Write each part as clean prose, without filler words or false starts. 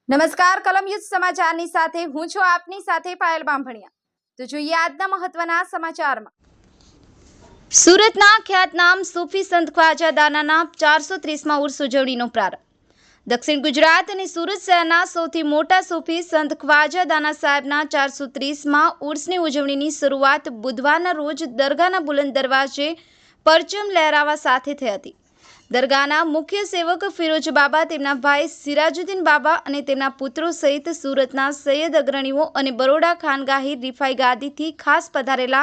નમસ્કાર કલમ યુદ્ધ સમાચારની સાથે હું છું આપની સાથે પાયલ બામભણિયા। તો જોઈએ આજના મહત્વના સમાચારમાં। સુરતના ખ્યાતનામ સૂફી સંત ખ્વાજા દાનાના 430માં ઉર્સ ઉજવણીનો પ્રારંભ। દક્ષિણ ગુજરાત અને સુરત શહેરના સૌથી મોટા સૂફી સંત ખ્વાજા દાના સાહેબના 430માં ઉર્સની ઉજવણીની શરૂઆત બુધવારના રોજ દરગાહના બુલંદ દરવાજે પરચમ લહેરાવા સાથે થઈ હતી। દરગાહના મુખ્ય સેવક ફિરોજ બાબા, તેમના ભાઈ સિરાજુદ્દીન બાબા અને તેમના પુત્રો સહિત સુરતના સૈયદ અગ્રણીઓ અને બરોડા ખાનગાહી રીફાઈ ગાદીથી ખાસ પધારેલા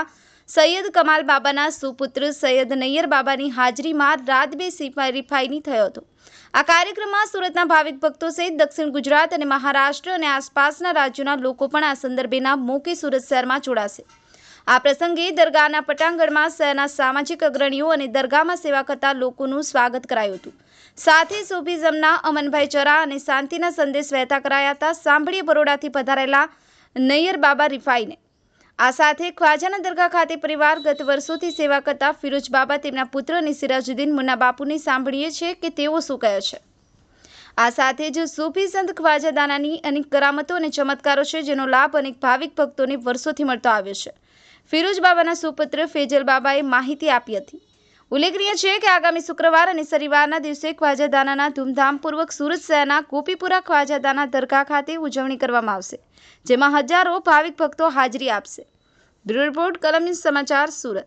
સૈયદ કમાલ બાબાના સુપુત્ર સૈયદ નૈયર બાબાની હાજરીમાં રાતબે રીફાઈની થયો હતો। આ કાર્યક્રમમાં સુરતના ભાવિક ભક્તો સહિત દક્ષિણ ગુજરાત અને મહારાષ્ટ્ર અને આસપાસના રાજ્યોના લોકો પણ આ સંદર્ભેના મોકે સુરત શહેરમાં જોડાશે। આ પ્રસંગે દરગાહના પટાંગણમાં શહેરના સામાજિક અગ્રણીઓ અને દરગાહમાં સેવા કરતા લોકોનું સ્વાગત કરાયું હતું। સાથે સૂફિઝમના અમનભાઈ ચરા અને શાંતિના સંદેશ વહેતા કરાયા હતા। સાંભળીએ બરોડાથી પધારેલા નૈયર બાબા રીફાઈને। આ સાથે ખ્વાજાના દરગાહ ખાતે પરિવાર ગત વર્ષોથી સેવા કરતા ફિરોજ બાબા, તેમના પુત્ર અને સિરાજુદ્દીન મુન્ના બાપુને સાંભળીએ છીએ કે તેઓ શું કહે છે। આ સાથે જ સૂફી સંત ખ્વાજા દાનાની અનેક કરામતો અને ચમત્કારો છે, જેનો લાભ અનેક ભાવિક ભક્તોને વર્ષોથી મળતો આવ્યો છે। ફિરોજ બાબાના સુપુત્ર ફેજલ બાબાએ માહિતી આપી હતી। ઉલ્લેખનીય છે કે આગામી શુક્રવાર અને શનિવારના દિવસે ખ્વાજા દાનાના ધૂમધામપૂર્વક સુરત શહેરના ગોપીપુરા ખ્વાજા દાના દરગાહ ખાતે ઉજવણી કરવામાં આવશે, જેમાં હજારો ભાવિક ભક્તો હાજરી આપશે। બ્યુરો રિપોર્ટ, કલમ ન્યૂઝ સમાચાર, સુરત।